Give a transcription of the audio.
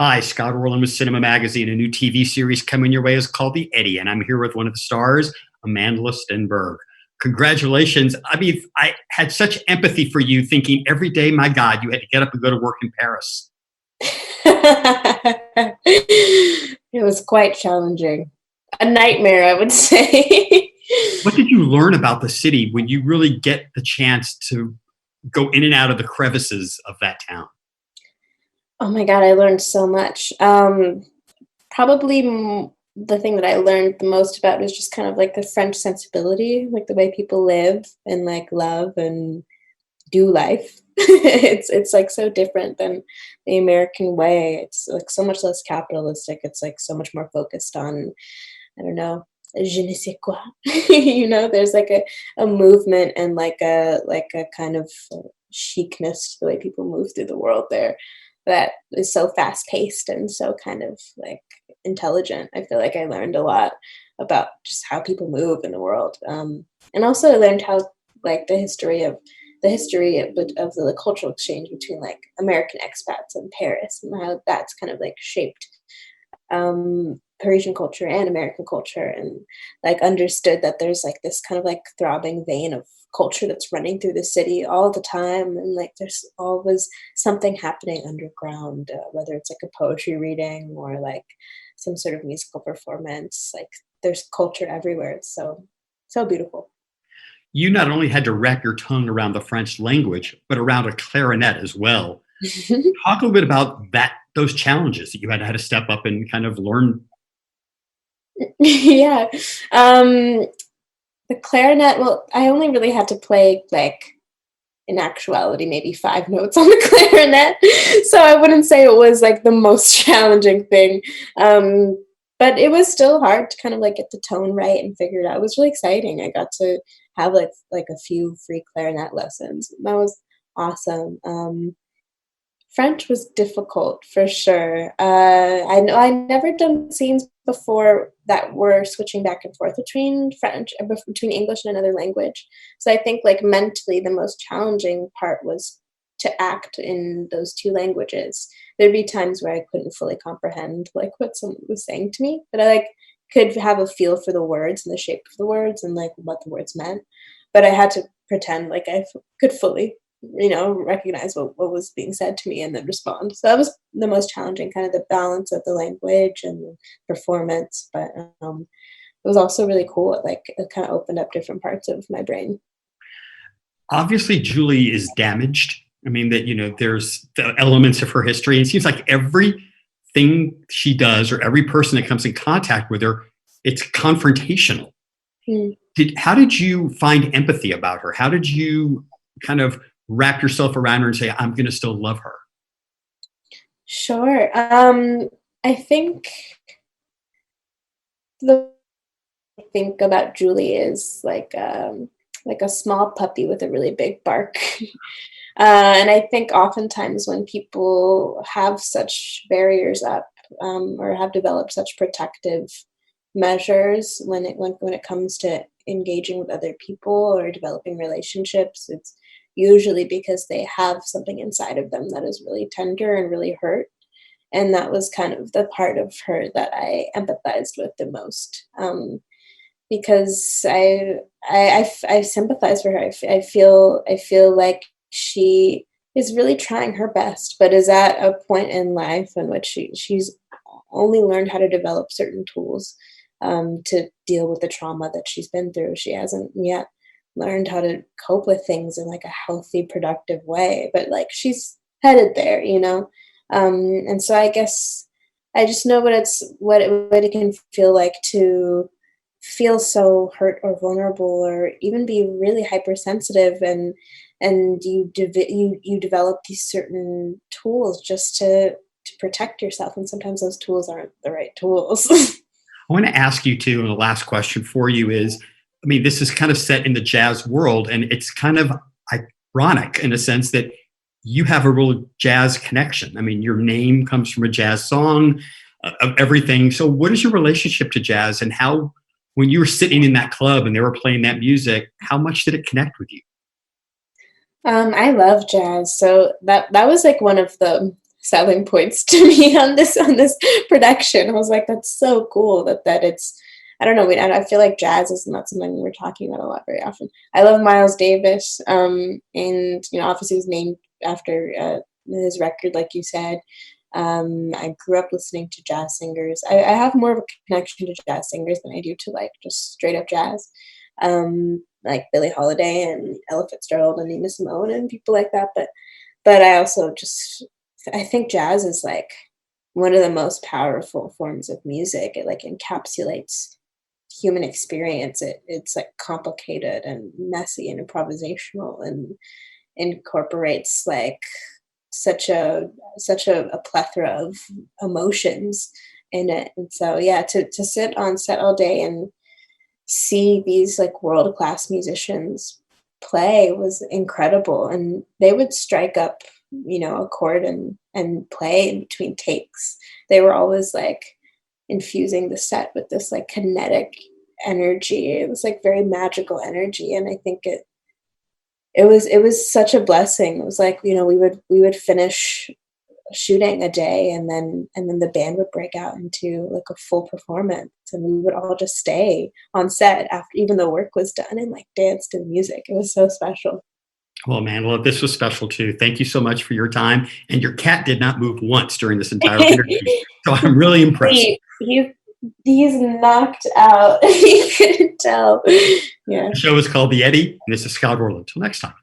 Hi, Scott Orlin with CINEMA-Magazine. A new TV series coming your way is called The Eddy, and I'm here with one of the stars, Amandla Stenberg. Congratulations. I mean, I had such empathy for you, thinking every day, my God, you had to get up and go to work in Paris. It was quite challenging. A nightmare, I would say. What did you learn about the city when you really get the chance to go in and out of the crevices of that town? Oh my God, I learned so much. Probably the thing that I learned the most about was just kind of like the French sensibility, like the way people live and like love and do life. It's like so different than the American way. It's like so much less capitalistic. It's like so much more focused on, I don't know, je ne sais quoi. There's like a movement and like a kind of chicness to the way people move through the world there that is so fast paced and so kind of like intelligent. I feel like I learned a lot about just how people move in the world. And also I learned how like the history of the cultural exchange between like American expats in Paris and how that's kind of like shaped Parisian culture and American culture, and like understood that there's like this kind of like throbbing vein of culture that's running through the city all the time, and like there's always something happening underground, whether it's like a poetry reading or like some sort of musical performance. Like there's culture everywhere. It's so beautiful. You not only had to wrap your tongue around the French language, but around a clarinet as well. Talk a little bit about those challenges that you had to step up and kind of learn. Yeah. The clarinet, well, I only really had to play like in actuality maybe 5 notes on the clarinet. So I wouldn't say it was like the most challenging thing. But it was still hard to kind of like get the tone right and figure it out. It was really exciting. I got to have like a few free clarinet lessons. That was awesome. French was difficult for sure. I know I never done scenes before that were switching back and forth between between English and another language. So I think like mentally the most challenging part was to act in those two languages. There'd be times where I couldn't fully comprehend like what someone was saying to me, but I like could have a feel for the words and the shape of the words and like what the words meant. But I had to pretend like I could fully recognize what was being said to me and then respond. So that was the most challenging, kind of the balance of the language and the performance. But it was also really cool. It kind of opened up different parts of my brain. Obviously, Julie is damaged. I mean, there's the elements of her history. And it seems like everything she does or every person that comes in contact with her, it's confrontational. Mm. How did you find empathy about her? How did you kind of wrap yourself around her and say, I'm going to still love her? Sure. I think the think about Julie is like a small puppy with a really big bark. And I think oftentimes when people have such barriers up, or have developed such protective measures when it comes to engaging with other people or developing relationships, it's usually because they have something inside of them that is really tender and really hurt. And that was kind of the part of her that I empathized with the most, because I sympathize for her. I feel like she is really trying her best, but is at a point in life in which she's only learned how to develop certain tools to deal with the trauma that she's been through. She hasn't yet learned how to cope with things in like a healthy, productive way, but like she's headed there, and so I guess I just know what it can feel like to feel so hurt or vulnerable, or even be really hypersensitive, and you develop these certain tools just to protect yourself, and sometimes those tools aren't the right tools. I want to ask you too, and the last question for you is, I mean, this is kind of set in the jazz world, and it's kind of ironic in a sense that you have a real jazz connection. I mean, your name comes from a jazz song, of everything. So what is your relationship to jazz, and how, when you were sitting in that club and they were playing that music, how much did it connect with you? I love jazz. So that was like one of the selling points to me on this production. I was like, that's so cool that it's, I don't know. I feel like jazz is not something we're talking about a lot very often. I love Miles Davis, and obviously was named after his record, like you said. I grew up listening to jazz singers. I have more of a connection to jazz singers than I do to like just straight up jazz, like Billie Holiday and Ella Fitzgerald and Nina Simone and people like that. But I also I think jazz is like one of the most powerful forms of music. It like encapsulates human experience. It's like complicated and messy and improvisational and incorporates like such a plethora of emotions in it. And so yeah, to sit on set all day and see these like world-class musicians play was incredible. And they would strike up, a chord and play in between takes. They were always like infusing the set with this like kinetic energy. It was like very magical energy. And I think it was such a blessing. It was like, we would finish shooting a day and then the band would break out into like a full performance, and we would all just stay on set after, even though work was done, and like dance to the music. It was so special. Well, Amandla, this was special too. Thank you so much for your time. And your cat did not move once during this entire interview. So I'm really impressed. He's knocked out. You can tell. Yeah. The show is called The Eddy, and this is Scott Orlin. Until next time.